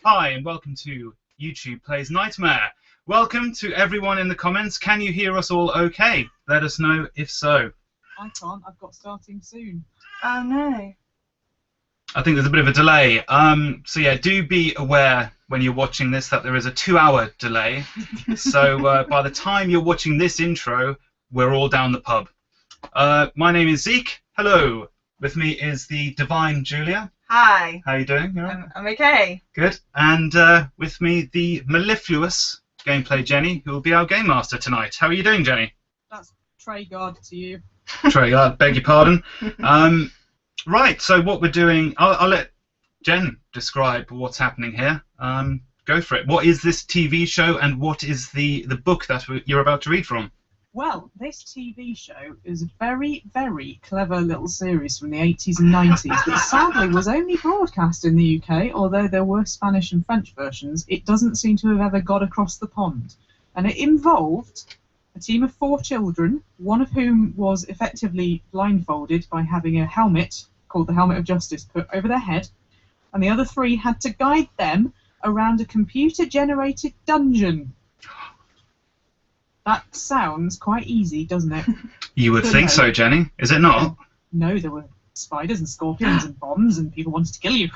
Hi, and welcome to YouTube Plays Knightmare. Welcome to everyone in the comments. Can you hear us all okay? Let us know if so. I can't. I've got starting soon. Oh no. I think there's a bit of a delay. So yeah, do be aware when you're watching this that there is a 2-hour delay. So by the time you're watching this intro, we're all down the pub. My name is Zeke. Hello. With me is the divine Julia. Hi. How are you doing? You all right? I'm okay. Good. And with me, the mellifluous gameplay Jenny, who will be our game master tonight. How are you doing, Jenny? That's Traegard to you. Trey, I beg your pardon. Right, so what we're doing, I'll let Jen describe what's happening here. Go for it. What is this TV show, and what is the book that you're about to read from? Well, this TV show is a very, very clever little series from the 80s and 90s that sadly was only broadcast in the UK, although there were Spanish and French versions. It doesn't seem to have ever got across the pond. And it involved a team of 4 children, one of whom was effectively blindfolded by having a helmet, called the Helmet of Justice, put over their head, and the other 3 had to guide them around a computer-generated dungeon. That sounds quite easy, doesn't it? You would think so, Jenny. Is it not? No, there were spiders and scorpions and bombs and people wanted to kill you.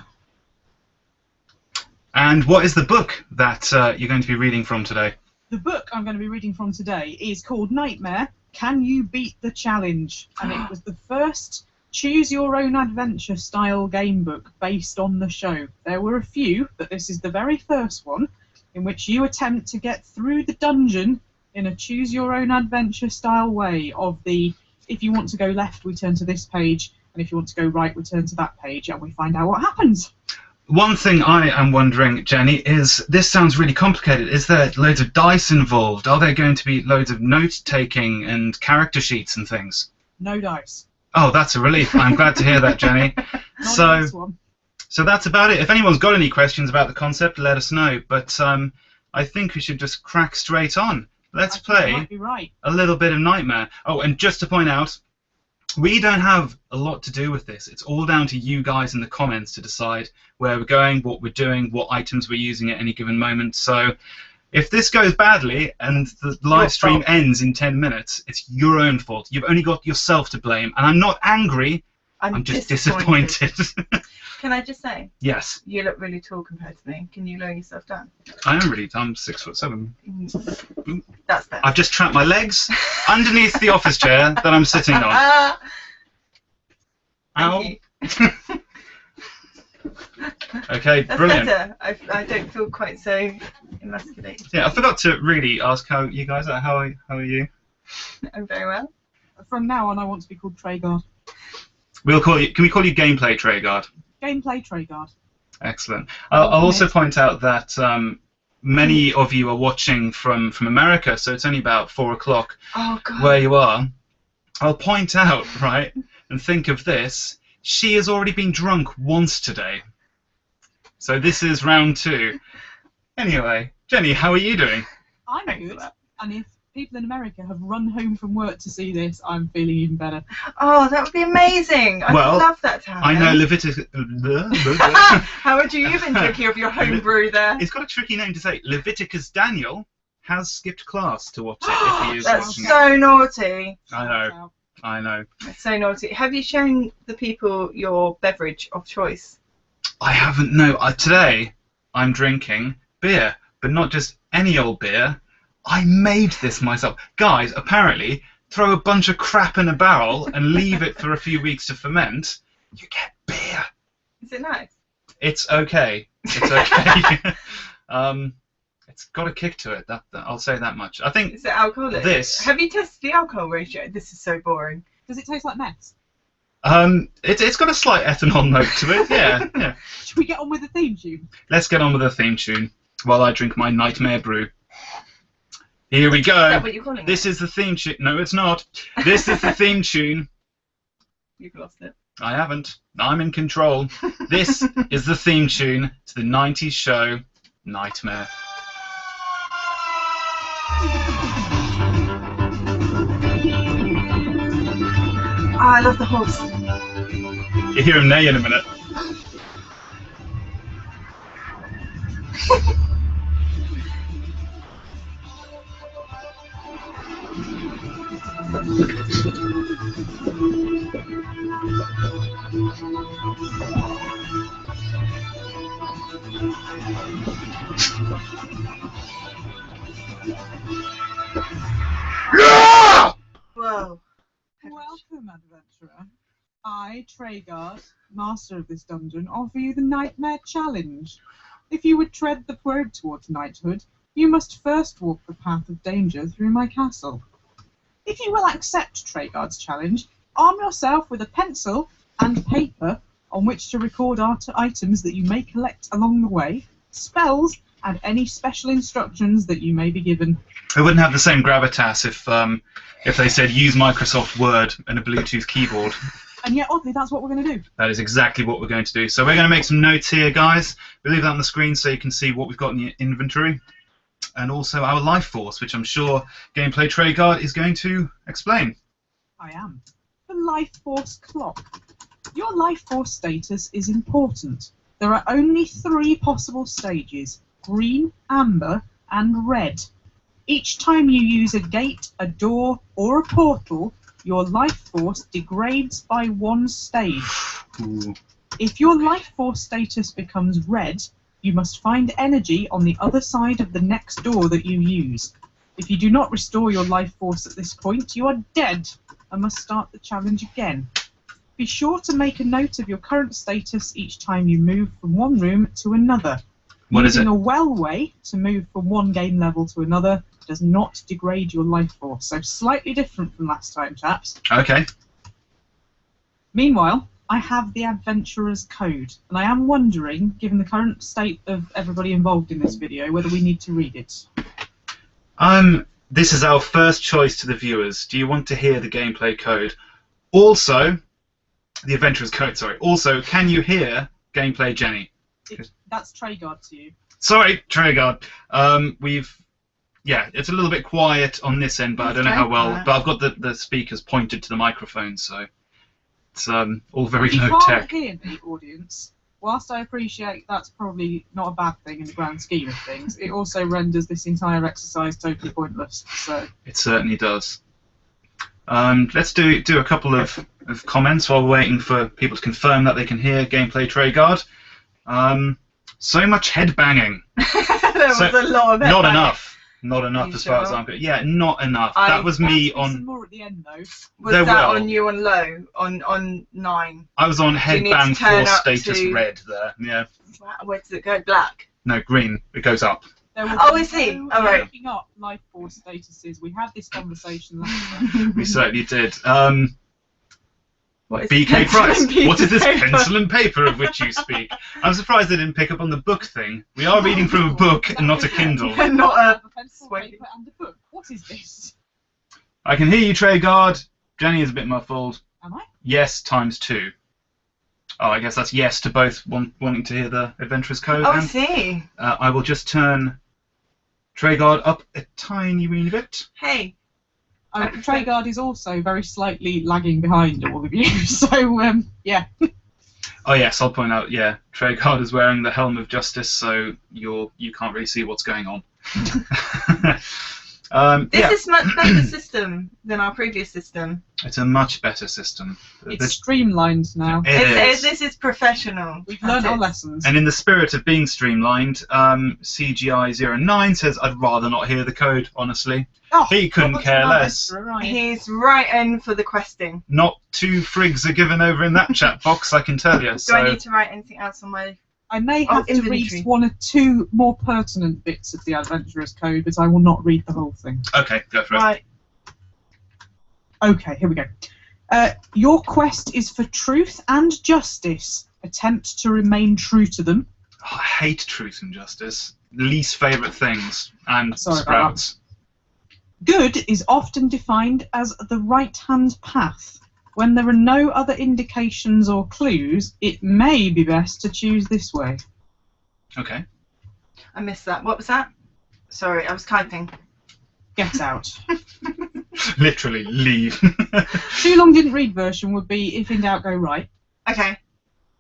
And what is the book that you're going to be reading from today? The book I'm going to be reading from today is called Knightmare, Can You Beat the Challenge? And it was the first choose-your-own-adventure style game book based on the show. There were a few, but this is the very first one in which you attempt to get through the dungeon in a choose-your-own-adventure style way of the, if you want to go left, we turn to this page, and if you want to go right, we turn to that page, and we find out what happens. One thing I am wondering, Jenny, is this sounds really complicated. Is there loads of dice involved? Are there going to be loads of note-taking and character sheets and things? No dice. Oh, that's a relief. I'm glad to hear that, Jenny. Not in this one. So that's about it. If anyone's got any questions about the concept, let us know. But I think we should just crack straight on. Let's play might be right. a little bit of Knightmare. Oh, and just to point out, we don't have a lot to do with this. It's all down to you guys in the comments to decide where we're going, what we're doing, what items we're using at any given moment. So if this goes badly and the live stream ends in 10 minutes, it's your own fault. You've only got yourself to blame. And I'm not angry. I'm just disappointed. Can I just say? Yes. You look really tall compared to me. Can you lower yourself down? I am really. I'm 6'7". That's better. I've just trapped my legs underneath the office chair that I'm sitting on. Ow. Okay, That's brilliant. better. I don't feel quite so emasculated. Yeah, I forgot to really ask how you guys are. How are you? I'm very well. From now on, I want to be called Traegard. We'll call you. Can we call you Gameplay Traegard? Gameplay Traegard. Excellent. I'll also point out that many of you are watching from America, so it's only about 4 o'clock where you are. I'll point out, right, and think of this. She has already been drunk once today. So this is round 2. Anyway, Jenny, how are you doing? I'm good. And if people in America have run home from work to see this, I'm feeling even better. Oh, that would be amazing. I'd love that to happen. I know Leviticus... How would you even drinking of your home brew there? It's got a tricky name to say. Leviticus Daniel has skipped class to watch it if he is That's watching so naughty. I know. That's so naughty. Have you shown the people your beverage of choice? I haven't, no. Today, I'm drinking beer, but not just any old beer. I made this myself. Guys, apparently, throw a bunch of crap in a barrel and leave it for a few weeks to ferment, you get beer. Is it nice? It's okay. It's okay. It's got a kick to it. I'll say that much. I think. Is it alcoholic? This. Have you tested the alcohol ratio? This is so boring. Does it taste like meth? It's got a slight ethanol note to it. Yeah. Should we get on with the theme tune? Let's get on with the theme tune while I drink my Knightmare brew. Here we go. Is that what you're calling This is the theme tune. No, it's not. This is the theme tune. You've lost it. I haven't. I'm in control. This is the theme tune to the 90s show Knightmare. Oh, I love the horse. You hear him neigh in a minute. Whoa. Welcome, adventurer. I, Traegard, master of this dungeon, offer you the Knightmare challenge. If you would tread the road towards knighthood, you must first walk the path of danger through my castle. If you will accept Traegard's challenge, arm yourself with a pencil and paper on which to record items that you may collect along the way, spells, and any special instructions that you may be given. It wouldn't have the same gravitas if they said use Microsoft Word and a Bluetooth keyboard. And yet, oddly, that's what we're going to do. That is exactly what we're going to do. So we're going to make some notes here, guys. We'll leave that on the screen so you can see what we've got in the inventory. And also our life force, which I'm sure Gameplay Traegard is going to explain. I am. The life force clock. Your life force status is important. There are only 3 possible stages: green, amber, and red. Each time you use a gate, a door, or a portal, your life force degrades by 1 stage. Ooh. If your life force status becomes red, you must find energy on the other side of the next door that you use. If you do not restore your life force at this point, you are dead and must start the challenge again. Be sure to make a note of your current status each time you move from one room to another. What is it? Using a well-way to move from one game level to another does not degrade your life force, so slightly different from last time, chaps. Okay. Meanwhile, I have the Adventurer's Code, and I am wondering, given the current state of everybody involved in this video, whether we need to read it. This is our first choice to the viewers. Do you want to hear the gameplay code? Also, the Adventurer's Code, sorry. Also, can you hear Gameplay Jenny? That's Traegard to you. Sorry, Traegard. Yeah, it's a little bit quiet on this end, but I don't know how well. But I've got the speakers pointed to the microphone, so it's all very low You tech. can't hear the audience. Whilst I appreciate that's probably not a bad thing in the grand scheme of things, it also renders this entire exercise totally pointless. So It certainly does. Let's do a couple of comments while we're waiting for people to confirm that they can hear Gameplay Traegard. So much head banging. There was a lot of Not it. enough. Not enough You as far as sure? I'm good. Yeah, not enough. That was me There's some on. more at the end though. Was There that will. on you on low? On 9? I was on you need to headbang turn force up status to- red there. Yeah. Where does it go? Black? No, green. It goes up. There was Oh, I see. no All right. looking up life force statuses. We had this conversation last time. We certainly did. What is BK pencil Price. and piece What is of this paper? pencil and paper of which you speak? I'm surprised they didn't pick up on the book thing. We are reading from a book and not a Kindle. Not I a have a pencil, sweaty. paper, and a book. What is this? I can hear you, Traegard. Jenny is a bit muffled. Am I? Yes, ×2. Oh, I guess that's yes to both wanting to hear the Adventurer's Code. Oh, I and, see. I will just turn Traegard up a tiny weeny bit. Hey. Traegard is also very slightly lagging behind all of you, so yeah. Oh yes, I'll point out. Yeah, Traegard is wearing the Helm of Justice, so you can't really see what's going on. This is much better system than our previous system. It's a much better system. It's streamlined now. This is professional. We've learned our lessons. And in the spirit of being streamlined, CGI09 says, I'd rather not hear the code, honestly. Oh, He couldn't what's care an less. adventurer, right? He's right in for the questing. Not 2 frigs are given over in that chat box, I can tell you. Do I need to write anything else on my... I may have to read inventory. 1 or 2 more pertinent bits of the Adventurer's Code, but I will not read the whole thing. Okay, go for it. Right. Okay, here we go. Your quest is for truth and justice. Attempt to remain true to them. Oh, I hate truth and justice. Least favourite things. And Sorry about sprouts. Good is often defined as the right-hand path. When there are no other indications or clues, it may be best to choose this way. Okay. I missed that. What was that? Sorry, I was typing. Get out. Literally, leave. Too long didn't read version would be if in doubt go right. Okay.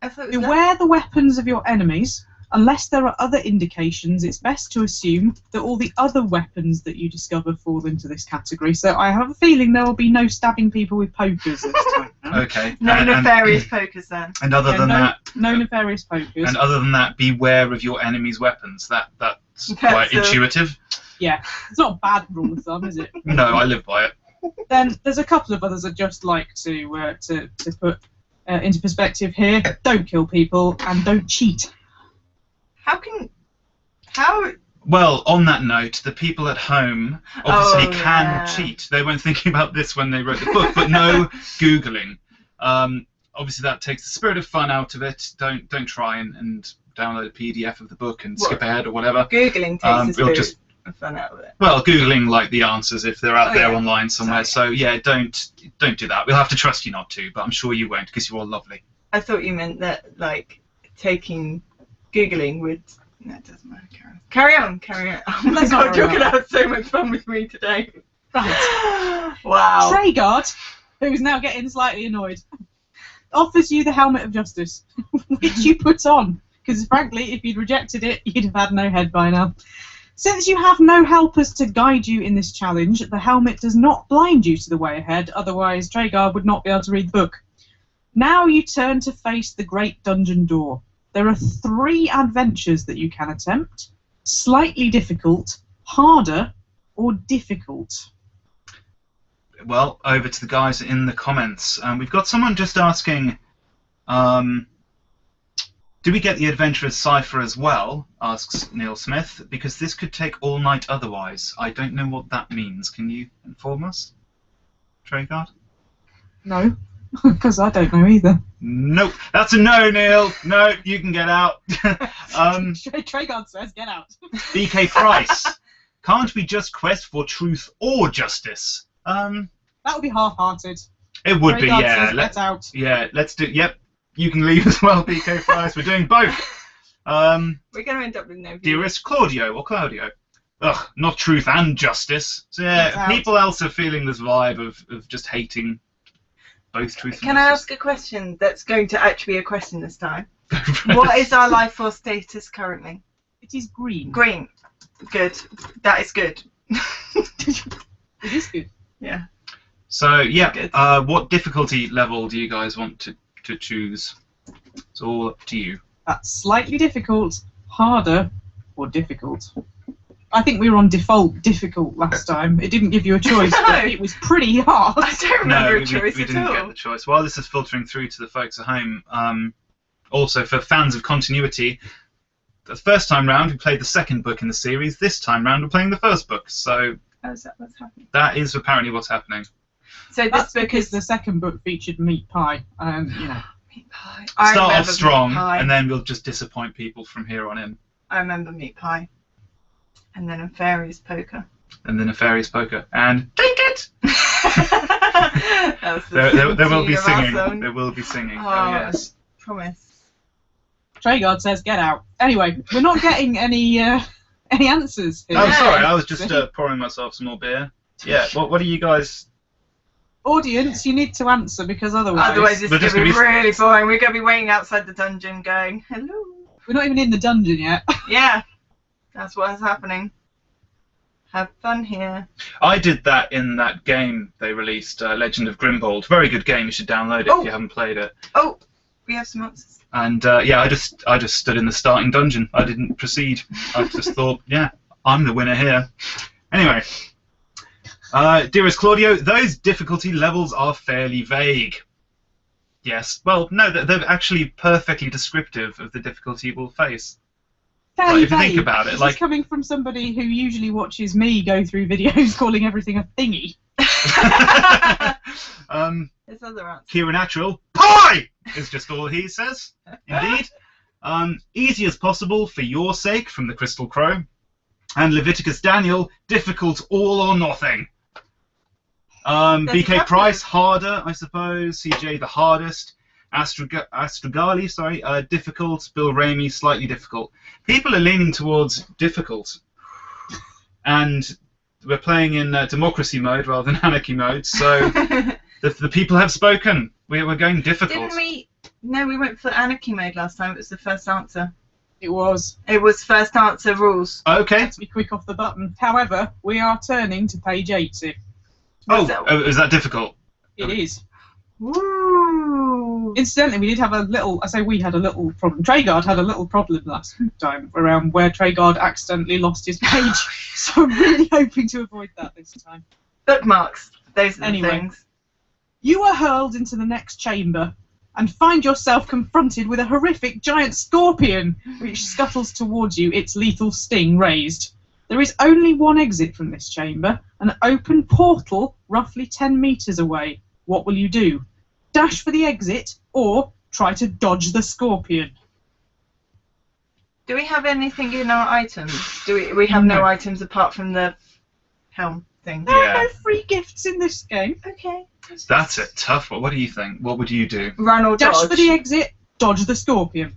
I thought it was Beware the weapons of your enemies. Unless there are other indications, it's best to assume that all the other weapons that you discover fall into this category. So I have a feeling there will be no stabbing people with pokers this time. Okay. no nefarious pokers then. And other than that, no nefarious pokers. and other than that, beware of your enemy's weapons. That's quite intuitive. Yeah, it's not a bad rule of thumb, is it? No, I live by it. Then there's a couple of others I'd just like to put into perspective here. Don't kill people and don't cheat. How? Well, on that note, the people at home obviously can cheat. They weren't thinking about this when they wrote the book, but no Googling. Obviously, that takes the spirit of fun out of it. Don't try and download a PDF of the book and skip ahead or whatever. Googling takes the spirit of fun out of it. Well, Googling like the answers if they're out there online somewhere. Sorry. So yeah, don't do that. We'll have to trust you not to, but I'm sure you won't because you're all lovely. I thought you meant that like taking Googling would. No, it doesn't matter. Carry on. Oh my god, you're going to have so much fun with me today. Right. Wow. Treguard, who's now getting slightly annoyed, offers you the helmet of justice, which you put on, because frankly, if you'd rejected it, you'd have had no head by now. Since you have no helpers to guide you in this challenge, the helmet does not blind you to the way ahead, otherwise Treguard would not be able to read the book. Now you turn to face the great dungeon door. There are 3 adventures that you can attempt. Slightly difficult, harder, or difficult. Well, over to the guys in the comments. We've got someone just asking, do we get the Adventurer's Cipher as well, asks Neil Smith, because this could take all night otherwise. I don't know what that means. Can you inform us, Treguard? No, because I don't know either. Nope, that's a no, Neil. No, you can get out. Treguard says, get out. BK Price, can't we just quest for truth or justice? That would be half-hearted. It would be, Treguard yeah. says, get out. Yeah, let's do. Yep, you can leave as well, BK Price. We're doing both. We're going to end up with no view. Dearest Claudio. Ugh, not truth and justice. So yeah, people else are feeling this vibe of just hating both truth and justice. Can I ask a question that's going to actually be a question this time? What is our life force status currently? It is green. Green. Good. That is good. It is good. Yeah. So yeah, Good. what difficulty level do you guys want to choose? It's all up to you. That's slightly difficult, harder, or difficult. I think we were on default difficult last time. It didn't give you a choice, but it was pretty hard. I don't remember a choice we at didn't all. get the choice. While this is filtering through to the folks at home, also for fans of continuity, the first time round we played the second book in the series. This time round we're playing the first book. So Oh, is that what's happening? that is apparently what's happening. So That's this book because is the second book featured meat pie, and meat pie. I Start off remember strong, meat pie. and then we'll just disappoint people from here on in. I remember meat pie. And then a fairies poker. And then Nefarious Poker. And drink it! That was the There will be scene of our singing. song. There will be singing. Oh, Oh yes. Promise. Treguard says, get out. Anyway, we're not getting any answers here. I'm sorry, I was just pouring myself some more beer. Yeah, what do you guys... Audience, you need to answer, because Otherwise it's We're going just to be gonna be- really boring. We're going to be waiting outside the dungeon going, hello. we're not even in the dungeon yet. Yeah, that's what's happening. Have fun here. I did that in that game they released, Legend of Grimbold. Very good game, you should download it if you haven't played it. Oh, we have some answers. And yeah, I just stood in the starting dungeon. I didn't proceed. I just thought, yeah, I'm the winner here. Anyway, dearest Claudio, those difficulty levels are fairly vague. Yes, well, no, they're actually perfectly descriptive of the difficulty we'll face. Fairly if you think vague. about it, This like is coming from somebody who usually watches me go through videos calling everything a thingy. There's other answers. Kira Natural, pie is just all he says. Indeed. Easy as possible for your sake from the Crystal Crow. And Leviticus Daniel, difficult all or nothing. BK Price, harder, I suppose. CJ, the hardest. Astrogali, sorry, difficult. Bill Ramey, slightly difficult. People are leaning towards difficult. And we're playing in democracy mode rather than anarchy mode, so the people have spoken. We're going difficult. No, we went for anarchy mode last time. It was the first answer. It was. It was first answer rules. Okay. Let's be quick off the button. However, we are turning to page 80. Is that difficult? It is. Woo! Incidentally, we did have a little. I say we had a little problem. Treguard had a little problem last time around where Treguard accidentally lost his page. So I'm really hoping to avoid that this time. Bookmarks. Those are the Anyway. things. You are hurled into the next chamber and find yourself confronted with a horrific giant scorpion which scuttles towards you, its lethal sting raised. There is only one exit from this chamber, an open portal roughly 10 metres away. What will you do? Dash for the exit or try to dodge the scorpion? Do we have anything in our items? Do we have no No. items apart from the helm thing? There Yeah. are no free gifts in this game. Okay. That's a tough one. What do you think? What would you do? Run or Dash dodge? for the exit, dodge the scorpion.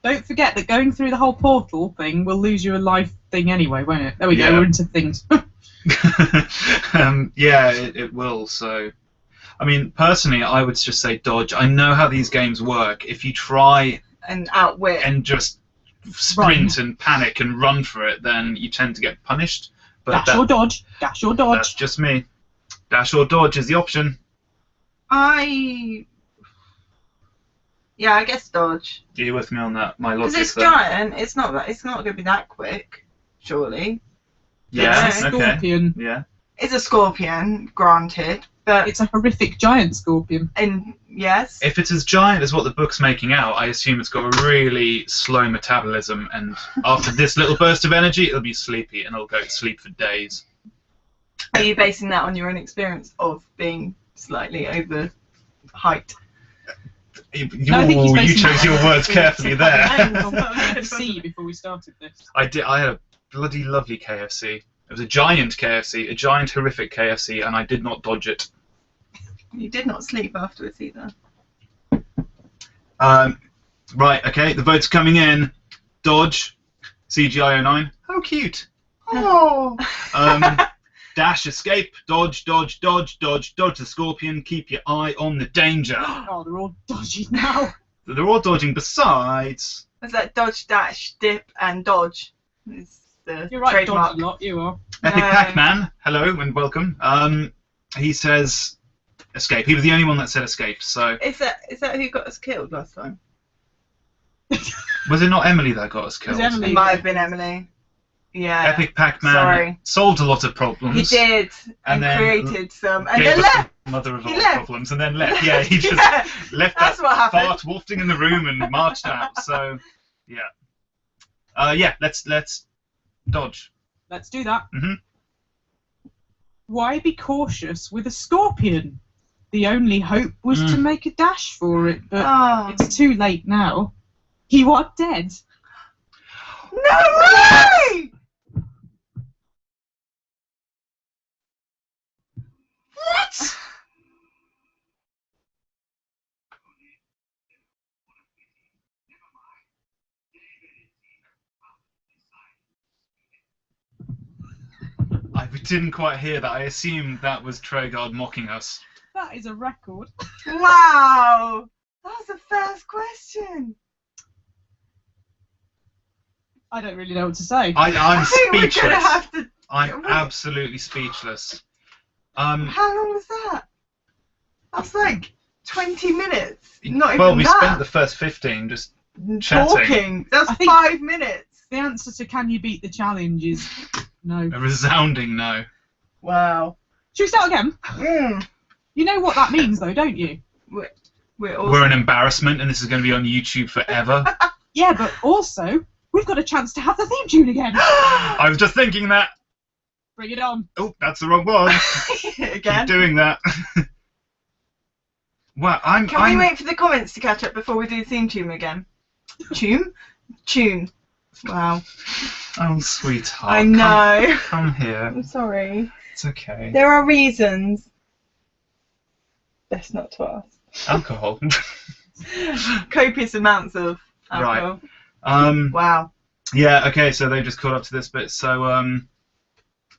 Don't forget that going through the whole portal thing will lose you a life thing anyway, won't it? There we Yeah. go, we're into things. Yeah, it will. So, I mean, personally, I would just say dodge. I know how these games work. If you try And outwit. and just sprint and panic and run for it, then you tend to get punished. But Dash or dodge, dash or dodge. that's just me. Dash or dodge is the option. I guess dodge. Are you with me on that? My Because logic it's there. giant. It's not going to be that quick, surely. Yeah. It's a Okay. scorpion. Yeah. It's a scorpion, granted, but It's a horrific giant scorpion. yes. If it's as giant as what the book's making out, I assume it's got a really slow metabolism, and after this little burst of energy, it'll be sleepy, and it'll go to sleep for days. Are you basing that on your own experience of being slightly over height? You I think he's basing chose that your on words carefully there. KFC before we started this. I did. I had a bloody lovely KFC. It was a giant KFC, a giant horrific KFC, and I did not dodge it. You did not sleep afterwards either. Right, okay, the votes coming in. Dodge, CGI09. How cute. Oh. Dash, escape, dodge, dodge, dodge, dodge, dodge the scorpion, keep your eye on the danger. Oh, they're all dodgy now. They're all dodging besides. Was that dodge, dash, dip, and dodge? Is the You're right, trademark. dodgy lot, you are. Epic No. Pac-Man, hello and welcome. He says escape. He was the only one that said escape, so... Is that who got us killed last time? Was it not Emily that got us killed? was Emily. It might have been Emily. Yeah. Epic Pac-Man Sorry. solved a lot of problems. He did, And and then created some, and Gave then us left. the mother of He all left. problems, and then left. Yeah, he just Yeah, left that's that what happened. fart wafting in the room and marched out. So, yeah. Let's dodge. Let's do that. Mhm. Why be cautious with a scorpion? The only hope was to make a dash for it, but Oh. it's too late now. You are dead. No way! What? I didn't quite hear that. I assumed that was Treguard mocking us. That is a record. Wow! That was the first question. I don't really know what to say. I'm I think we're speechless. gonna have to. I'm absolutely speechless. How long was that? That's like 20 minutes. Not well, even we that. spent the first 15 just chatting. Talking. That's I think- 5 minutes. The answer to can you beat the challenge is no. a resounding no. Wow. Should we start again? Mm. You know what that means, though, don't you? We're all. We're an embarrassment, and this is going to be on YouTube forever. Yeah, but also, we've got a chance to have the theme tune again. I was just thinking that. Bring it on. Oh, that's the wrong one. Again. Keep doing that. Wow, Can we wait for the comments to catch up before we do the theme tune again? Tune. Wow. Oh, sweetheart. I know. Come here. I'm sorry. It's okay. There are reasons. Best not to ask. Alcohol. Copious amounts of alcohol. Right. Wow. Yeah, okay, so they just caught up to this bit. So,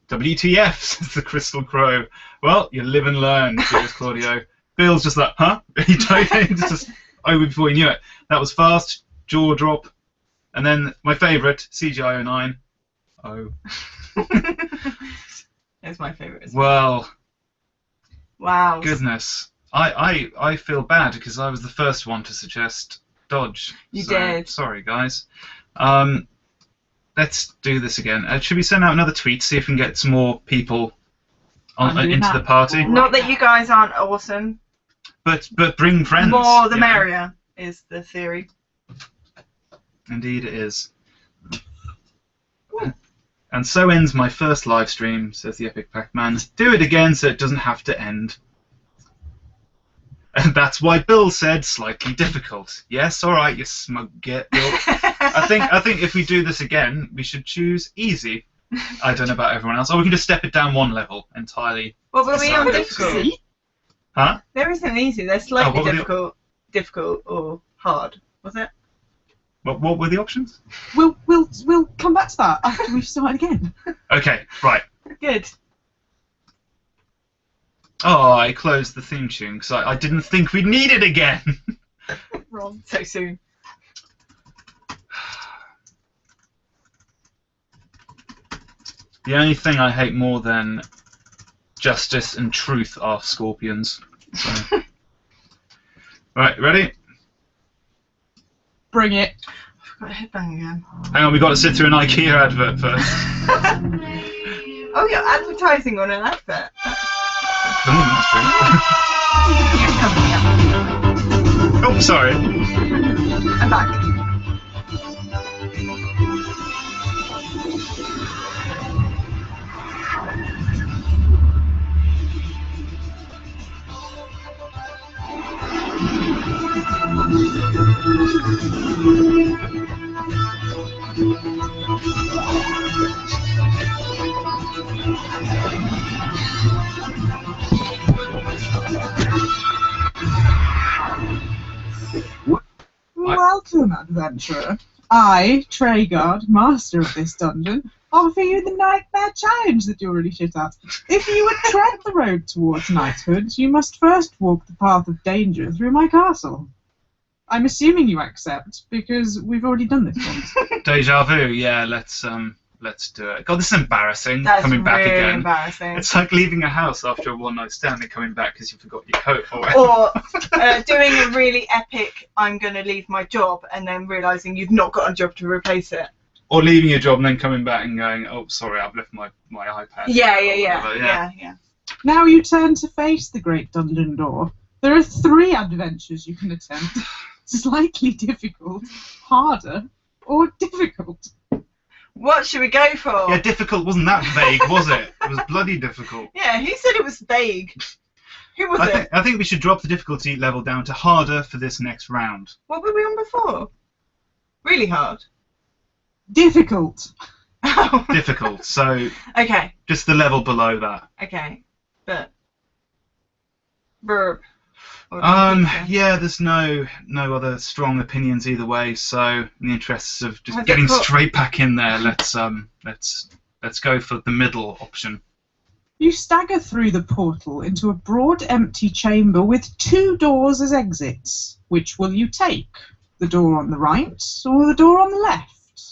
WTF, says the Crystal Crow. Well, you live and learn, says Claudio. Bill's just like, huh? He just over before you knew it. That was fast, jaw drop, and then my favourite, CGI 09. Oh. It's my favourite as well. Well. Wow. Goodness. I feel bad because I was the first one to suggest dodge. You did. Sorry, guys. Let's do this again. Should we send out another tweet, see if we can get some more people into the party? Not that you guys aren't awesome. But bring friends. More the merrier is the theory. Indeed it is. And so ends my first live stream, says the Epic Pac-Man. Do it again so it doesn't have to end. And that's why Bill said slightly difficult. Yes, alright, you smug git, Bill. I think if we do this again, we should choose easy. I don't know about everyone else. Or we can just step it down one level entirely. What were we on difficult? Huh? There isn't easy. They're slightly difficult or hard. Was it? What were the options? We'll come back to that after we've started again. Okay, right. Good. Oh, I closed the theme tune because I didn't think we'd need it again. Wrong. So soon. The only thing I hate more than justice and truth are scorpions. So. Right, ready? Bring it. I've got a headbang again. Hang on, we've got to sit through an IKEA advert first. Oh, you're advertising on an advert. That's true. Oh, sorry. I'm back. Welcome, adventurer. I, Treguard, master of this dungeon, offer you the Knightmare challenge that you're really shit at. If you would tread the road towards knighthood, you must first walk the path of danger through my castle. I'm assuming you accept, because we've already done this once. Deja vu, yeah, let's do it. God, this is embarrassing, That's coming back really again. Embarrassing. It's like leaving a house after a one-night stand and coming back because you forgot your coat or Or doing a really epic, I'm going to leave my job, and then realising you've not got a job to replace it. Or leaving your job and then coming back and going, oh, sorry, I've left my iPad. Yeah. Now you turn to face the great dungeon door. There are 3 adventures you can attempt. Slightly difficult, harder, or difficult. What should we go for? Yeah, difficult wasn't that vague, was it? It was bloody difficult. Yeah, who said it was vague? Who was it? I think we should drop the difficulty level down to harder for this next round. What were we on before? Really hard? Difficult. Difficult, so Okay. just the level below that. Okay. But... Verb. Yeah, there's no other strong opinions either way, so in the interests of just Has getting it got- straight back in there, let's go for the middle option. You stagger through the portal into a broad empty chamber with 2 doors as exits. Which will you take? The door on the right or the door on the left?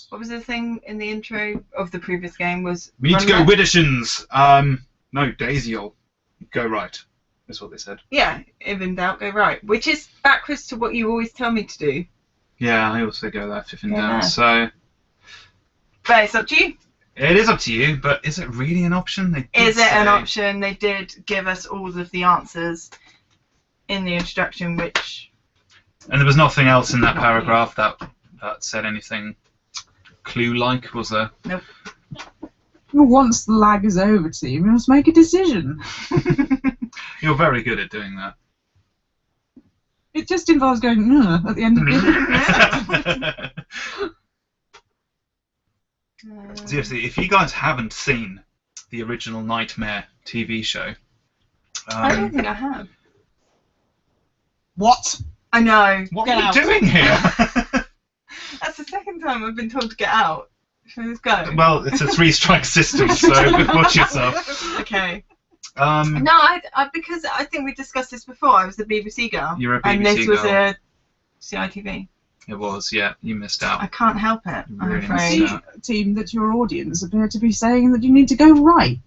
What was the thing in the intro of the previous game was... We need to go run left? Widdershins. No, Daisy-ol. Go right. That's what they said. Yeah, if in doubt, go right. Which is backwards to what you always tell me to do. Yeah, I also go left if in Go doubt. left. So But it's up to you. it is up to you, but is it really an option? They did Is it an say- option? They did give us all of the answers in the introduction, which... And there was nothing else in that paragraph that said anything clue-like, was there? Nope. Once the lag is over, team, you must make a decision. You're very good at doing that. It just involves going at the end of it. Seriously, if you guys haven't seen the original Knightmare TV show, I don't think I have. What? I know. what Get are you out. doing here? That's the second time I've been told to get out. Shall we just go? Well, it's a 3-strike system, so watch yourself. Okay. Um, No, I because I think we discussed this before. I was a BBC girl. You're a And BBC this was girl. a CITV. It was, yeah. You missed out. I can't help it, You I'm really afraid. missed out. Team, that your audience appear to be saying that you need to go right.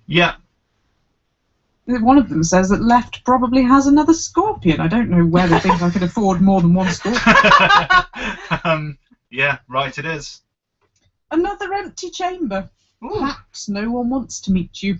Yeah. One of them says that left probably has another scorpion. I don't know where they think I could afford more than one scorpion. Yeah, right it is. Another empty chamber. Ooh. Perhaps no one wants to meet you.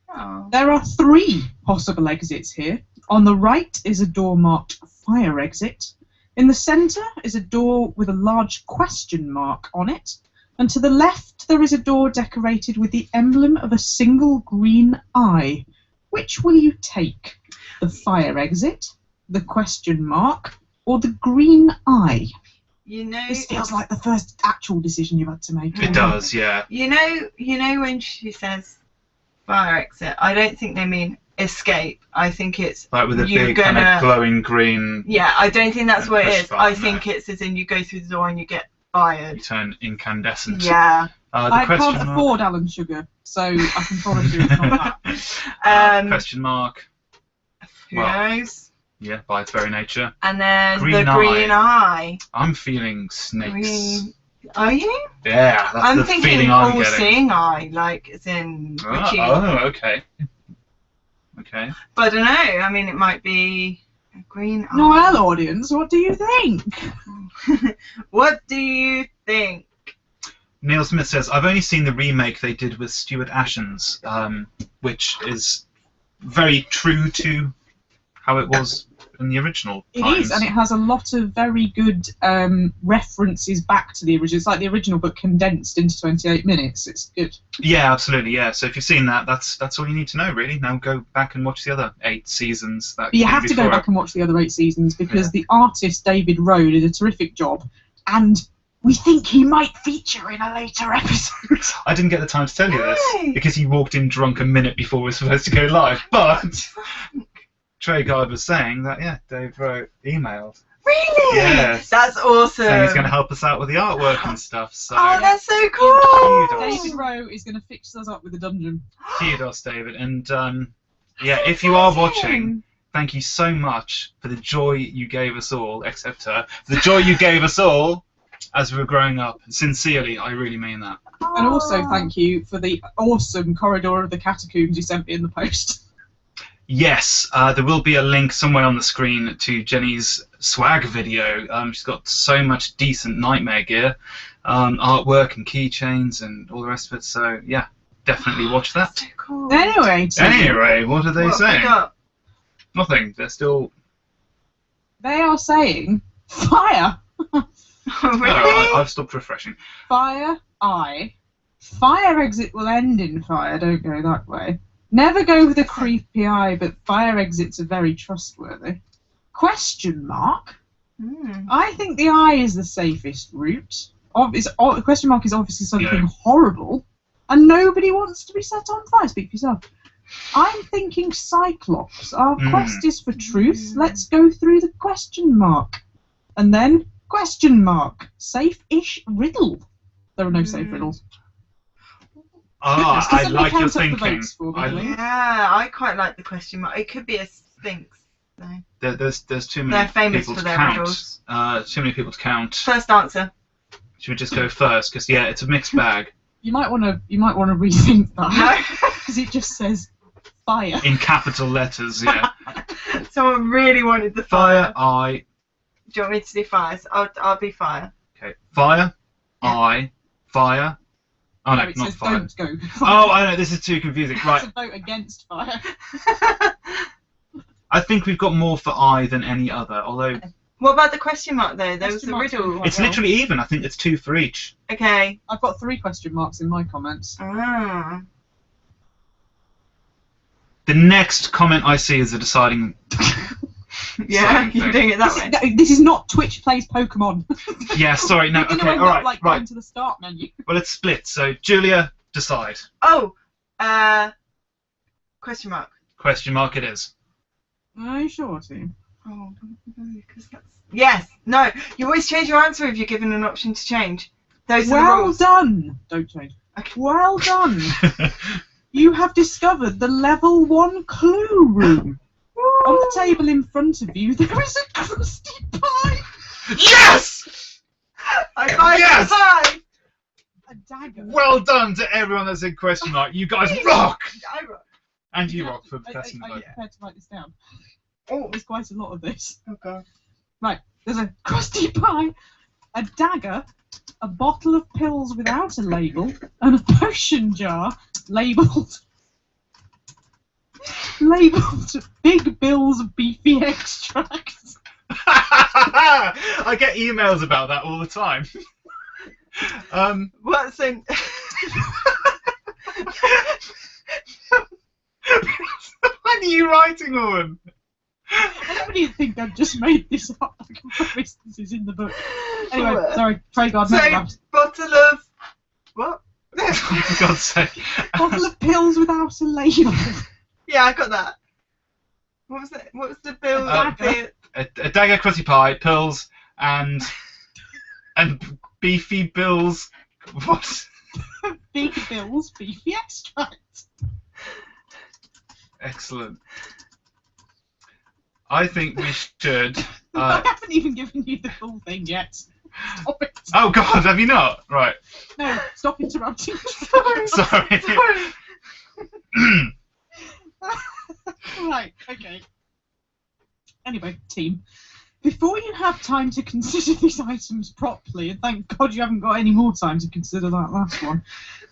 Oh. There are 3 possible exits here. On the right is a door marked fire exit. In the centre is a door with a large question mark on it. And to the left there is a door decorated with the emblem of a single green eye. Which will you take? The fire exit, the question mark, or the green eye? You know, This feels like the first actual decision you've had to make. It does, yeah. you know when she says fire exit, I don't think they mean escape. I think it's Like with a you're big kind gonna- of glowing green, yeah. I don't think that's what it Push is. button I think it's as in you go through the door and you get fired. you turn incandescent. Yeah. The I question can't mark. afford Alan Sugar, so I can promise you it's not that. Question mark. Who well, knows? Yeah, by its very nature. And then Green the green eye. I'm feeling snakes. Green. Are you? Yeah, that's I'm the thinking feeling I'm getting. all-seeing eye, like as in Richie. Oh, okay. Okay. But I don't know. I mean, it might be a green eye. Noel audience, what do you think? What do you think? Neil Smith says, I've only seen the remake they did with Stuart Ashens, which is very true to how it was in the original It times. is, and it has a lot of very good references back to the original. It's like the original but condensed into 28 minutes. It's good. Yeah, absolutely, yeah. So if you've seen that, that's all you need to know, really. Now go back and watch the other 8 seasons. That You came have to go before back and watch the other 8 seasons because the artist David Rowe did a terrific job, and we think he might feature in a later episode. I didn't get the time to tell you this Why? because he walked in drunk a minute before we were supposed to go live. But Trey Guard was saying that, yeah, Dave Rowe emailed Really? Yes. That's awesome. saying he's going to help us out with the artwork and stuff. So Oh, that's so cool. Kudos. David Rowe is going to fix us up with a dungeon. kudos, David. And yeah, if you are watching, thank you so much for the joy you gave us all, except her, the joy you gave us all as we were growing up. Sincerely, I really mean that. And also thank you for the awesome Corridor of the Catacombs you sent me in the post. Yes, there will be a link somewhere on the screen to Jenny's swag video. She's got so much decent Knightmare gear, artwork and keychains and all the rest of it. So yeah, definitely watch that. So cool. Anyway, Anyway, what are they What have we saying? got? Nothing. They're still. they are saying fire, Really? Oh, I've stopped refreshing. fire, eye. Fire exit will end in fire, don't go that way. Never go with a creepy eye, but fire exits are very trustworthy. Question mark? Hmm. I think the eye is the safest route. Question mark is obviously something Yeah. horrible, and nobody wants to be set on fire. Speak for yourself. I'm thinking Cyclops. Our quest is for truth. Let's go through the question mark. And then question mark. Safe-ish riddle. There are no safe riddles. Ah, Does I somebody like your count up the thinking. votes for me, I- please? Yeah, I quite like the question mark. It could be a sphinx. though. there's too many They're famous people for to their count. riddles. Too many people to count. First answer. Should we just go first? Because yeah, it's a mixed bag. You might want to rethink that No. because it just says fire. In capital letters, yeah. Someone really wanted the Fire, fire. eye. Do you want me to do fires? I'll be fire. Okay. Fire, Yeah. eye, fire. Oh no, it not says fire. don't go. Oh, I know, this is too confusing. Right, It's a vote against fire. I think we've got more for eye than any other, although What about the question mark though? There was Question the mark's riddle. quite it's well. literally even. I think it's 2 for each. Okay. I've got 3 question marks in my comments. Ah. The next comment I see is the deciding. Yeah, Same you're thing. doing it that way. No, this is not Twitch plays Pokemon. Yeah, sorry, no, You're gonna okay, end alright, up like right. going to the start menu. Well, it's split, so Julia, decide. Oh, question mark. Question mark it is. Are you sure, Tim? Oh, because that's... Yes. No. You always change your answer if you're given an option to change. Those are the Well rules. done. Don't change. Okay. Well done. You have discovered the level 1 clue room. On the table in front of you, there is a crusty pie. Yes! Yes! Pie. A dagger. Well done to everyone that's in question mark. You guys rock! I rock. And you rock for I pressing the button. prepared to write this down. Oh. There's quite a lot of this. Oh god. Right, there's a crusty pie, a dagger, a bottle of pills without a label, and a potion jar labelled Big Bill's Beefy Extract. I get emails about that all the time. What's in? When are you writing on? I don't really think I've just made this up. I can promise this is in the book. Anyway, sorry, Trigard. So, bottle of what? For God's sake. Bottle of pills without a label. Yeah, I got that. What was it? What was the bill? A dagger, crusty pie, pills, and Beefy Bill's what? Big Bill's Beefy Extract. Excellent. I think we should. I haven't even given you the full thing yet. Stop it. Oh God, have you not? Right. No, stop interrupting. Sorry. Right, okay. Anyway, team, before you have time to consider these items properly, and thank God you haven't got any more time to consider that last one,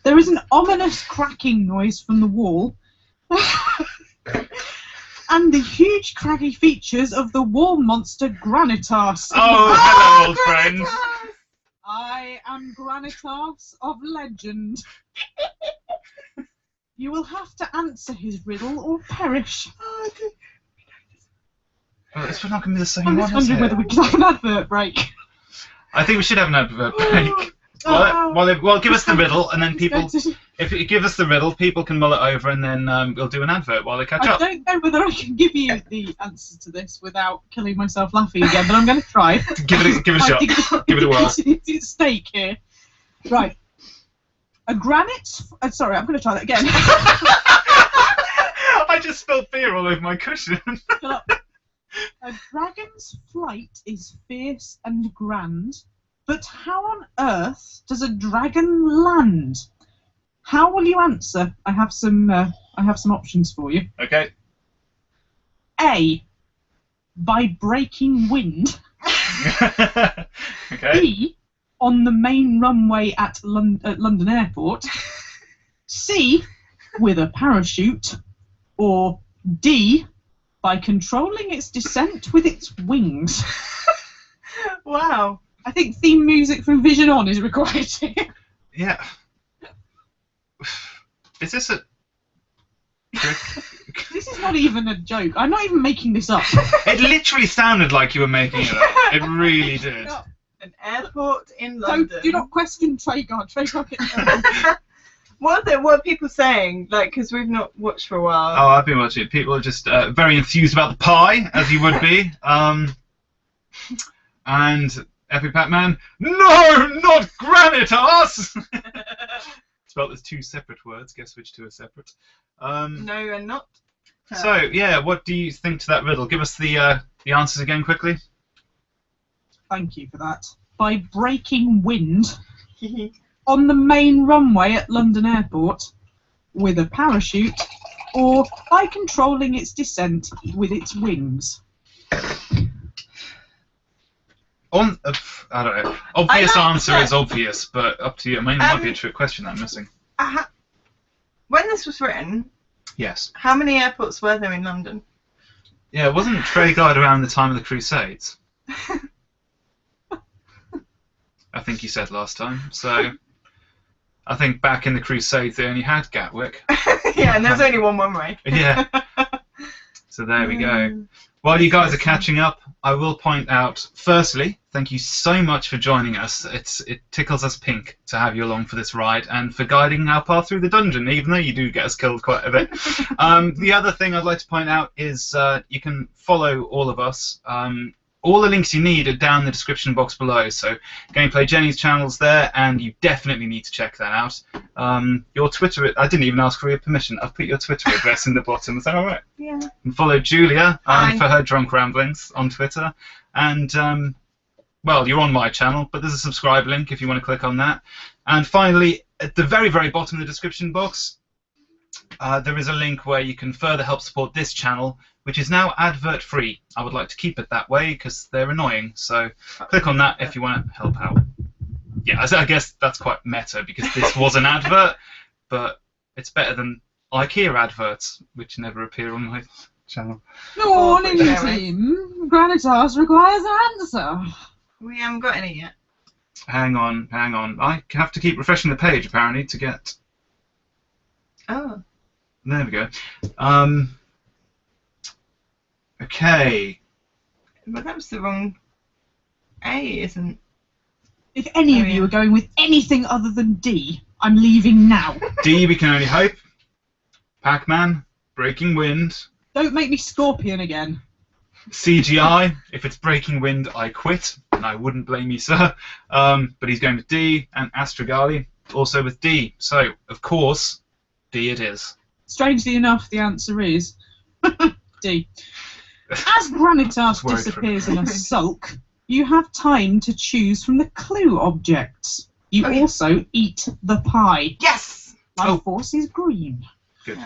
there is an ominous cracking noise from the wall, and the huge craggy features of the wall monster Granitas. Oh, hello, old friend. I am Granitas of legend. You will have to answer his riddle or perish. Well, it's not going to be the same I'm one, just wondering whether we could have an advert break. I think we should have an advert break. Well, give us the riddle, and then people, if you give us the riddle, people can mull it over, and then we'll do an advert while they catch up. I don't know whether I can give you the answer to this without killing myself laughing again, but I'm going to try. Give it a shot. Give it a whirl. It's at stake here. Right. A granite... sorry, I'm going to try that again. I just spilled beer all over my cushion. Shut up. A dragon's flight is fierce and grand, but how on earth does a dragon land? How will you answer? I have some options for you. Okay. A. By breaking wind. Okay. B. On the main runway at London Airport. C. With a parachute. Or D. By controlling its descent with its wings. Wow. I think theme music from Vision On is required here. Yeah. Is this a... This is not even a joke. I'm not even making this up. It literally sounded like you were making it up. It really did. An airport in London. Do not question Trigard. Trigard. What are people saying? Like, because we've not watched for a while. Oh, I've been watching it. People are just very enthused about the pie, as you would be. And Epic Pac-Man, no, not Granitas! Spelled as two separate words. Guess which two are separate. No, and not. So, yeah, what do you think to that riddle? Give us the answers again quickly. Thank you for that. By breaking wind on the main runway at London Airport with a parachute, or by controlling its descent with its wings. I don't know. Obvious answer is obvious, but up to you. I mean, it might be a trick question that I'm missing. When this was written, yes. How many airports were there in London? Yeah, wasn't Treyguard around the time of the Crusades? I think you said last time. So, I think back in the Crusades they only had Gatwick. Yeah, and there's only one way. Yeah. So there we go. While you guys are catching up, I will point out, firstly, thank you so much for joining us. It tickles us pink to have you along for this ride and for guiding our path through the dungeon, even though you do get us killed quite a bit. The other thing I'd like to point out is you can follow all of us all the links you need are down in the description box below. So Gameplay Jenny's channel's there, and you definitely need to check that out. Your Twitter, I didn't even ask for your permission. I've put your Twitter address in the bottom. Is that all right? Yeah. And follow Julia Hi. for her drunk ramblings on Twitter. And well, you're on my channel, but there's a subscribe link if you want to click on that. And finally, at the very, very bottom of the description box, there is a link where you can further help support this channel, which is now advert-free. I would like to keep it that way because they're annoying, so click on that if you want to help out. Yeah, I guess that's quite meta because this was an advert, but it's better than IKEA adverts, which never appear on my channel. Morning, team. Granitas requires an answer. We haven't got any yet. Hang on. I have to keep refreshing the page, apparently, to get... Oh. There we go. Okay. But that was the wrong A, isn't? If any of you are going with anything other than D, I'm leaving now. D, we can only hope. Pac-Man, Breaking Wind. Don't make me Scorpion again. CGI, if it's Breaking Wind, I quit, and I wouldn't blame you, sir. But he's going with D, and Astrogali also with D. So, of course, D it is. Strangely enough, the answer is D. As Granitas disappears in a sulk, you have time to choose from the clue objects. You also eat the pie. Yes! My force is green. Good.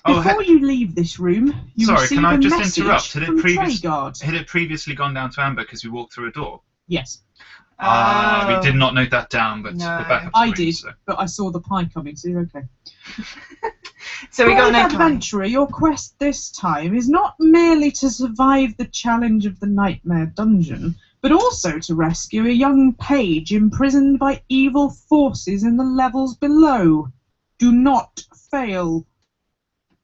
Before you leave this room, you receive can I a just message interrupt? from Treyguard. Had it previously gone down to Amber because we walked through a door? Yes. We did not note that down, but No. the backup I screen, did, so. but I saw the pie coming, so you're okay. So we got no time. Adventurer, your quest this time is not merely to survive the challenge of the Knightmare dungeon, but also to rescue a young page imprisoned by evil forces in the levels below. Do not fail.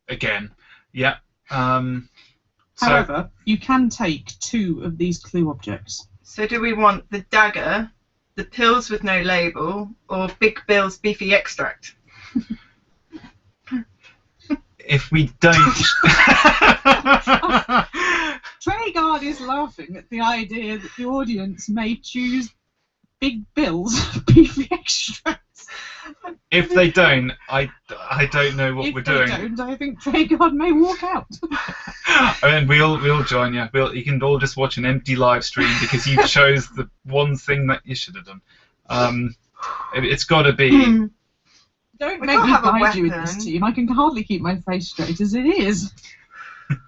Again. Yeah. However, you can take 2 of these clue objects. So do we want the dagger, the pills with no label, or Big Bill's beefy extract? If we don't... Treyguard is laughing at the idea that the audience may choose Big Bill's beefy extracts. If they don't, I don't know what we're doing. If they don't, I think Treyguard may walk out. I mean, we'll join you. You can all just watch an empty live stream because you chose the one thing that you should have done. It's got to be... Don't We make can't me have a guide you in this weapon. team. I can hardly keep my face straight as it is.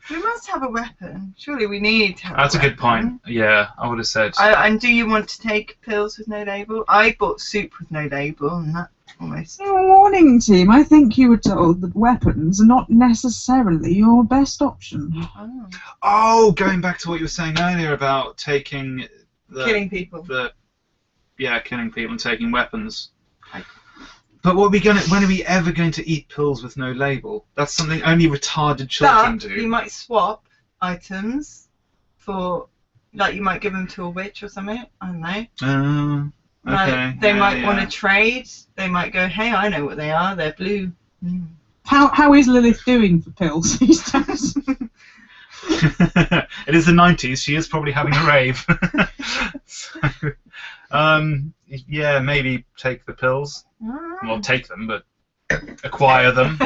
We must have a weapon. Surely we need to have That's a weapon. good point. Yeah, I would have said. And do you want to take pills with no label? I bought soup with no label, and that almost... Warning team, I think you were told that weapons are not necessarily your best option. Oh. Oh, going back to what you were saying earlier about taking Killing people. Killing people and taking weapons. But when are we ever going to eat pills with no label? That's something only retarded children But do. you might swap items for, like, you might give them to a witch or something. I don't know. Okay. Like, they might want to trade. They might go, hey, I know what they are. They're blue. Mm. How is Lilith doing for pills these days? It is the 90s. She is probably having a rave. So, yeah, maybe take the pills. Well, take them, but acquire them.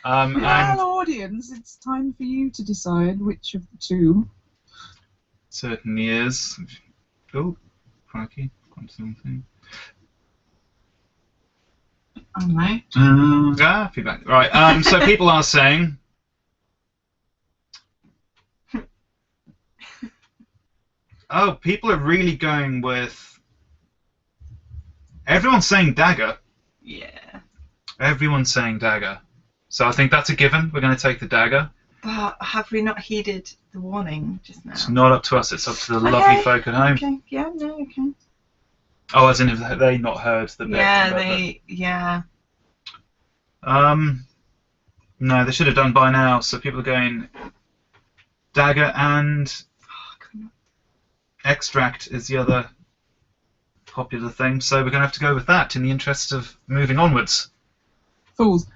And Well, audience, it's time for you to decide which of the 2. certainly is. Oh, crikey, got something. Alright. Feedback. Right. So people are saying. Oh, people are really going with. Everyone's saying dagger. Yeah. Everyone's saying dagger. So I think that's a given. We're going to take the dagger. But have we not heeded the warning just now? It's not up to us. It's up to the lovely folk at home. Okay. Yeah. No. Okay. Oh, as in, have they not heard the bit? Yeah. about They. Yeah. No, they should have done by now. So people are going dagger and extract is the other popular thing. So we're going to have to go with that in the interest of moving onwards. Fools.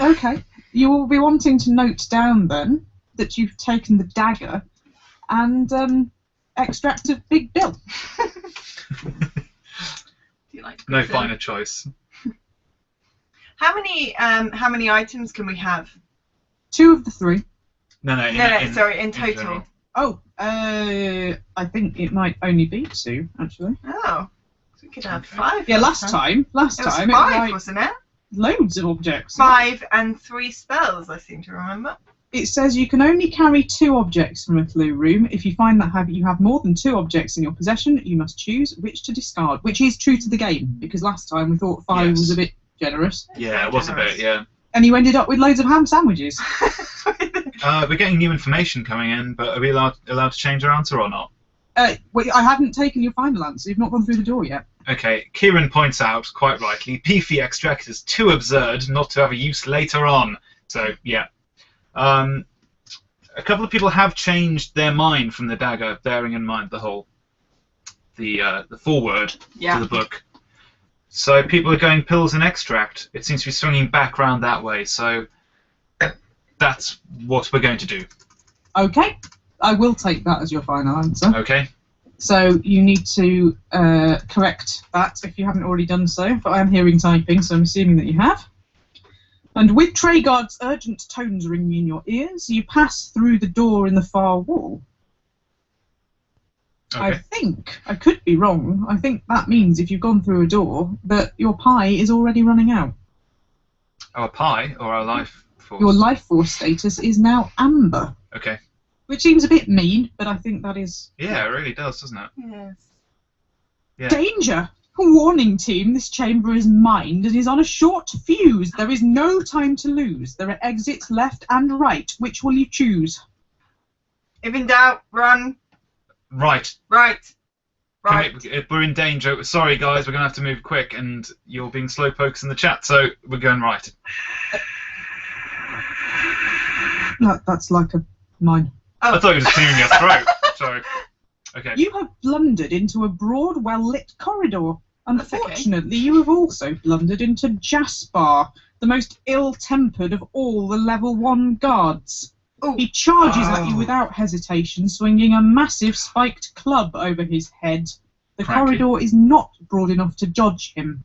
Okay. You will be wanting to note down then that you've taken the dagger, and extract of Big Bill. Do you like No pizza? finer choice. How many items can we have? 2 of the 3. No, Sorry, in total. general. Oh, I think it might only be 2, actually. Oh, so we could have Okay. 5. Yeah, last time it was it 5, was like wasn't it? loads of objects. 5 and 3 spells, I seem to remember. It says you can only carry 2 objects from a clue room. If you find that you have more than 2 objects in your possession, you must choose which to discard, which is true to the game, because last time we thought 5 Yes. was a bit generous. Yeah, it was a bit, yeah. And you ended up with loads of ham sandwiches. We're getting new information coming in, but are we allowed to change our answer or not? Wait, I haven't taken your final answer. You've not gone through the door yet. Okay, Kieran points out, quite rightly, Beefy extract is too absurd not to have a use later on. So, yeah. A couple of people have changed their mind from the dagger, bearing in mind the foreword to the book. So people are going pills and extract. It seems to be swinging back round that way, so that's what we're going to do. Okay, I will take that as your final answer. Okay. So you need to correct that if you haven't already done so, but I am hearing typing, so I'm assuming that you have. And with Treguard's urgent tones ringing in your ears, you pass through the door in the far wall. Okay. I think, I could be wrong, I think that means if you've gone through a door, that your pie is already running out. Our pie or our life force? Your life force status is now amber. Okay. Which seems a bit mean, but I think that is... Yeah, it really does, doesn't it? Yes. Yeah. Danger! Warning team, this chamber is mined and is on a short fuse. There is no time to lose. There are exits left and right. Which will you choose? If in doubt, run. Right. Right. We're in danger. Sorry, guys, we're going to have to move quick, and you're being slowpokes in the chat, so we're going right. That's like a mine. Oh. I thought you were just clearing your throat. Sorry. Okay. You have blundered into a broad, well-lit corridor. That's okay. Unfortunately, you have also blundered into Jaspar, the most ill-tempered of all the level 1 guards. Ooh. He charges at you without hesitation, swinging a massive spiked club over his head. The Cranky. corridor is not broad enough to dodge him.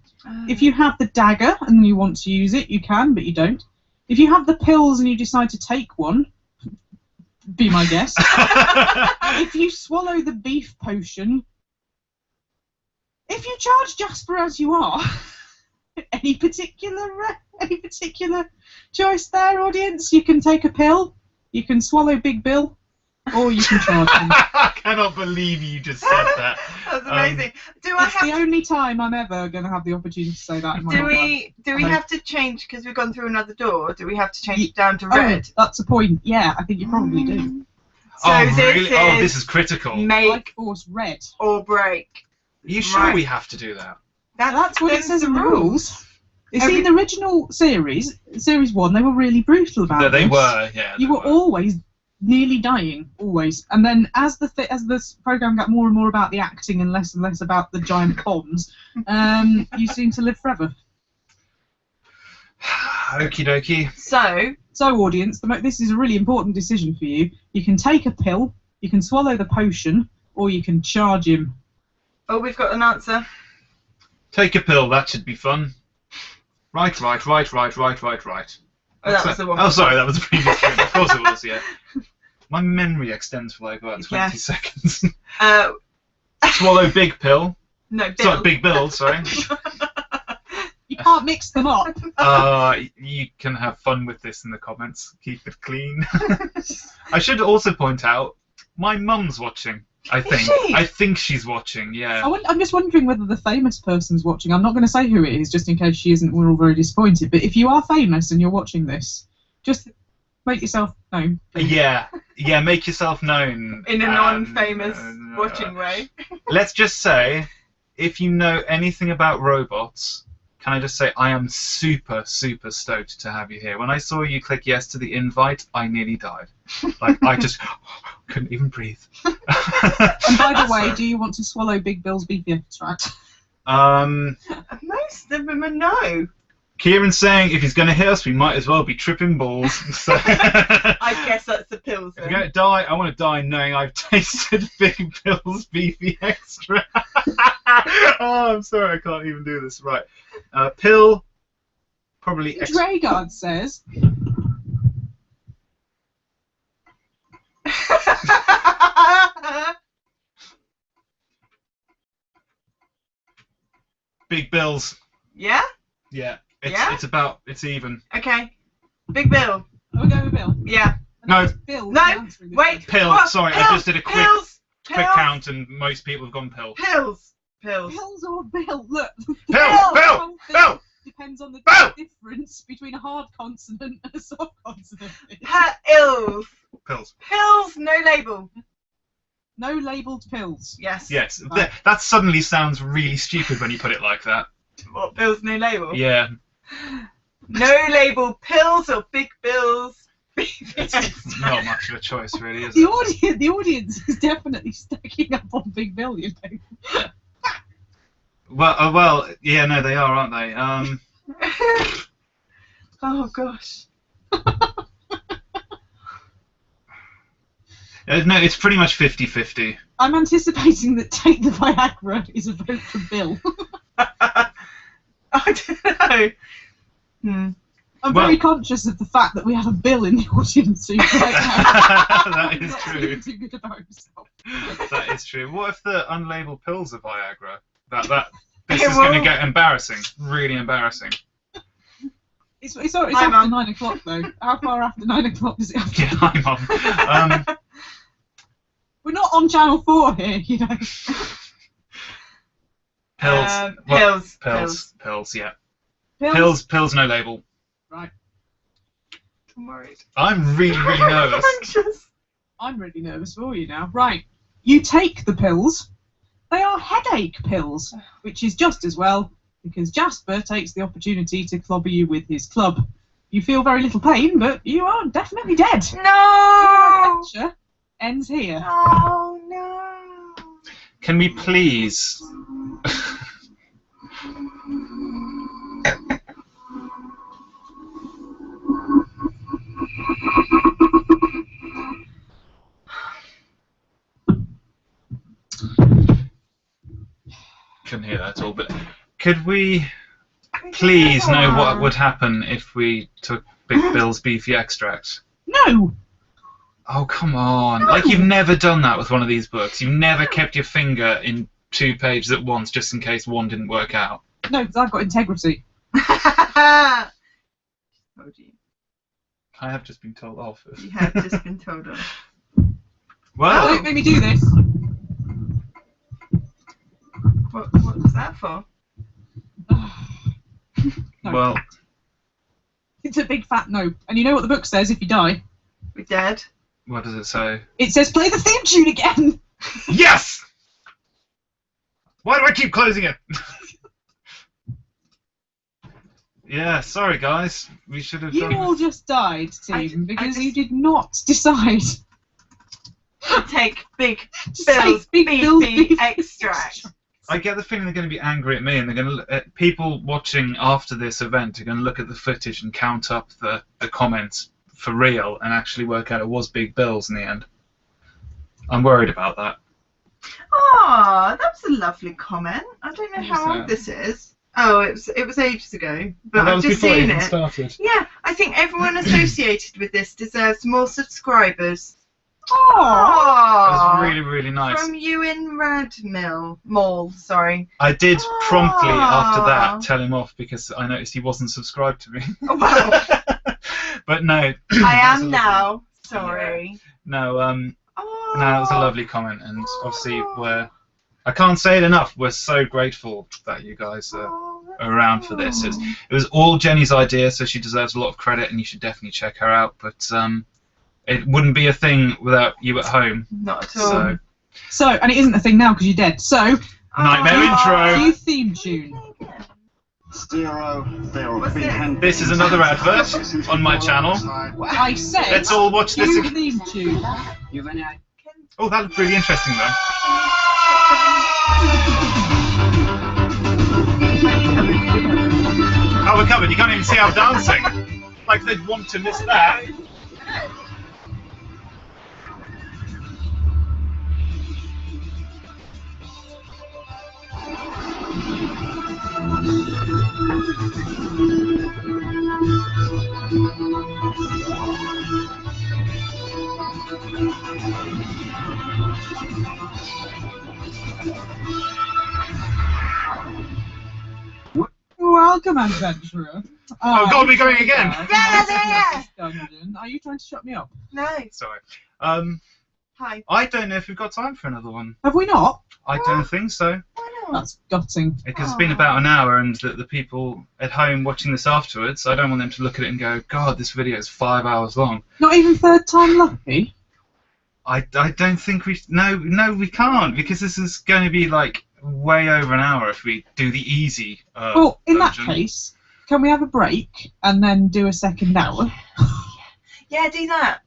If you have the dagger and you want to use it, you can, but you don't. If you have the pills and you decide to take one, be my guest. If you swallow the beef potion, if you charge Jasper as you are, any particular choice there, audience? You can take a pill, you can swallow Big Bill, or you can charge him. I cannot believe you just said that. That's amazing. It's the only time I'm ever going to have the opportunity to say that in my whole life. Do we have to change because we've gone through another door? Do we have to change it down to red? Oh, that's a point. Yeah, I think you probably do. So really? this This is critical. Life Make force red. or break. Are you sure we have to do that? That's what it Those says are in the rules. You see, in the original series 1, they were really brutal about No, they this. were, yeah. You were always nearly dying, always. And then as the program got more and more about the acting and less about the giant bombs, you seem to live forever. Okie dokie. So audience, this is a really important decision for you. You can take a pill, you can swallow the potion, or you can charge him. Oh, we've got an answer. Take a pill, that should be fun. Right. Oh, that was the one. Oh, sorry, that was the previous one. Of course it was, yeah. My memory extends for like about 20 seconds. Swallow big pill. No, Bill. Sorry, Big Bill, sorry. You can't mix them up. You can have fun with this in the comments. Keep it clean. I should also point out, my mum's watching. I think. She? I think she's watching. Yeah. I'm just wondering whether the famous person's watching. I'm not going to say who it is, just in case she isn't. We're all very disappointed. But if you are famous and you're watching this, just make yourself known. Yeah. Make yourself known In a non-famous watching way. Let's just say, if you know anything about robots, can I just say I am super, super stoked to have you here. When I saw you click yes to the invite, I nearly died. Like, I just couldn't even breathe. And by the way, do you want to swallow Big Bill's beefy extract? Most of them are no. Kieran's saying if he's going to hit us, we might as well be tripping balls. So I guess that's the pills if I'm then. going to die, I want to die knowing I've tasted Big Bill's Beefy Extra. Oh, I'm sorry, I can't even do this. Right. Pill, probably... Dragard says... Big Bill's. Yeah? Yeah. It's even. Okay. Big Bill. Are we going with Bill? Yeah. No. Bill. No, answering this wait. question. Pill. What? Sorry, I Pills, just did a quick pills, count and most people have gone pill. Pills. Pills or Bill? Look. Pill! Depends on the Bill! difference between a hard consonant and a soft consonant. Pills. Pills. Pills, no label. No labelled pills. Yes. Yes. Right. That suddenly sounds really stupid when you put it like that. What, pills, no label? Yeah. No label pills or Big Bills. It's not much of a choice, really, is it? The audience is definitely stacking up on Big Bill, you know. Well, yeah, no, they are, aren't they? Oh gosh. No, it's pretty much 50-50. I'm anticipating that Take the Viagra is a vote for Bill. I don't know. I'm very conscious of the fact that we have a Bill in the audience right now. That is Not true. feeling too good about himself. That is true. What if the unlabeled pills are Viagra? This It is going to will. get embarrassing. Really embarrassing. It's Hi, after Mum. 9 o'clock though. How far after 9 o'clock does it have to Yeah, hi, Mum. We're not on Channel 4 here, you know. Pills. Pills. Pills, yeah. Pills? No label. Right. I'm worried. I'm really, really nervous. Anxious. I'm really nervous for you now. Right. You take the pills. They are headache pills, which is just as well, because Jasper takes the opportunity to clobber you with his club. You feel very little pain, but you are definitely dead. No! Your adventure ends here. Oh no! Can we please... Couldn't hear that at all, but could we please know what would happen if we took Big Bill's Beefy Extract? No! Oh, come on. No. Like, you've never done that with one of these books. You've never kept your finger in 2 pages at once just in case one didn't work out. No, because I've got integrity. Told you. I have just been told off. You have just been told off. Well, Don't make me do this. What was that for? No. well, It's a big fat no. And you know what the book says if you die? We're dead. what does it say? It says play the theme tune again! Yes! Why do I keep closing it? Yeah, sorry guys. We should have You done all just died, I team, because just- you did not decide. Take Big Just Bill's take Big Bill's Beefy Beefy Extract. I get the feeling they're going to be angry at me, and they're going to people watching after this event are going to look at the footage and count up the comments for real and actually work out it was Big Bill's in the end. I'm worried about that. Oh, that was a lovely comment. I don't know What how was old that? this is. Oh, it was ages ago, but Well, that I've was just before it seen even it. started. Yeah, I think everyone associated with this deserves more subscribers. Oh, That Oh, was really, really nice. from you in Mall, sorry. I did promptly after Aw. that tell him off because I noticed he wasn't subscribed to me. Oh, wow. But no. I that's a am lovely- now. Sorry. No, Oh. no, it was a lovely comment, and obviously I can't say it enough. We're so grateful that you guys are around for this. It was all Jenny's idea, so she deserves a lot of credit, and you should definitely check her out. But it wouldn't be a thing without you at home. Not at all. So, and it isn't a thing now because you're dead. So, Nightmare intro. new theme tune. This is another advert on my channel. I said, Let's all watch this new again. theme tune. Oh, that looked really interesting, though. Oh, we're look up and you can't even see I'm dancing. Like they'd want to miss that. Welcome, adventurer. Oh God, we're going again. Dungeon. Are you trying to shut me up? No. Sorry. Hi. I don't know if we've got time for another one. Have we not? I don't think so. Why not? That's gutting. Because it's been about an hour, and the people at home watching this afterwards, I don't want them to look at it and go, God, this video is 5 hours long. Not even third time lucky? I don't think we... No, we can't, because this is going to be, like, way over an hour if we do the easy well, in version. that case, can we have a break and then do a second hour? Yeah, do that.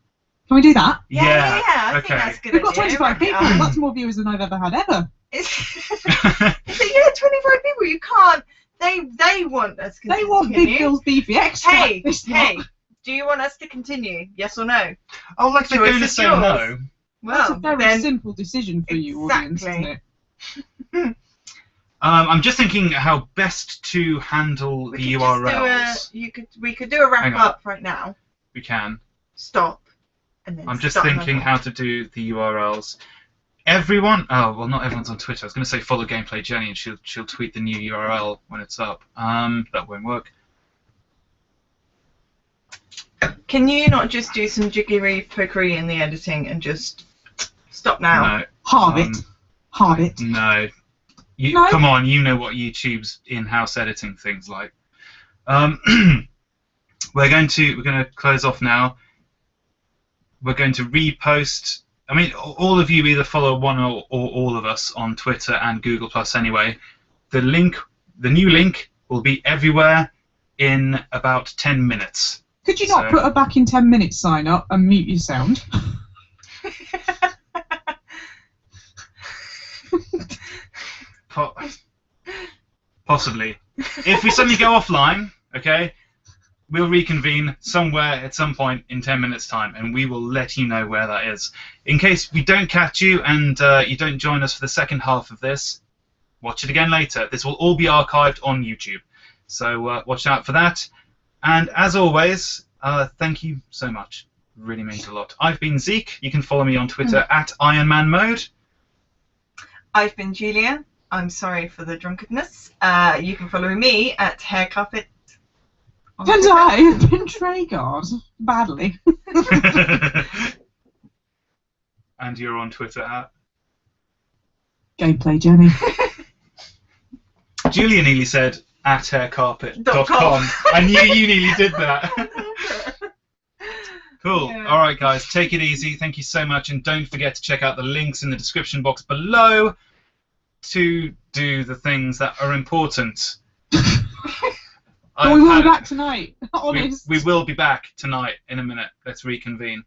Can we do that? Yeah, I okay. think that's a good We've got idea. 25 people. That's more viewers than I've ever had ever. Yeah, 25 people. You can't. They want us to They want continue. Big Bill's Beefy extra. Hey, This hey. month. Do you want us to continue? Yes or no? Oh, like they're Choice going to is say yours. no. That's a Well, very then simple decision for you, audience, isn't it? I'm just thinking how best to handle we the could URLs. we could do a wrap Hang on. up right now. We can. Stop. And then I'm just start thinking another. how to do the URLs. Everyone, oh well, not everyone's on Twitter. I was going to say follow Gameplay Jenny, and she'll tweet the new URL when it's up. That won't work. Can you not just do some jiggery pokery in the editing and just stop now? No. Hard it. Hard it. No. No? Come on, you know what YouTube's in-house editing thing's like. We're going to close off now. We're going to repost. I mean, all of you either follow one or all of us on Twitter and Google Plus anyway. The new link, will be everywhere in about 10 minutes. Could you not put a back in 10 minutes sign up and mute your sound? Possibly. If we suddenly go offline, okay, we'll reconvene somewhere at some point in 10 minutes' time, and we will let you know where that is. In case we don't catch you and you don't join us for the second half of this, watch it again later. This will all be archived on YouTube, so watch out for that. And as always, thank you so much. Really means a lot. I've been Zeke. You can follow me on Twitter at IronManMode. I've been Julia. I'm sorry for the drunkenness. You can follow me at haircarpet. And I have been Treyguard. Badly. And you're on Twitter at? Gameplay Jenny. Julia nearly said at haircarpet.com. .com. I knew you nearly did that. Cool. Yeah. All right, guys, take it easy. Thank you so much, and don't forget to check out the links in the description box below to do the things that are important. But we will be back tonight. Honest. We will be back tonight in a minute. Let's reconvene.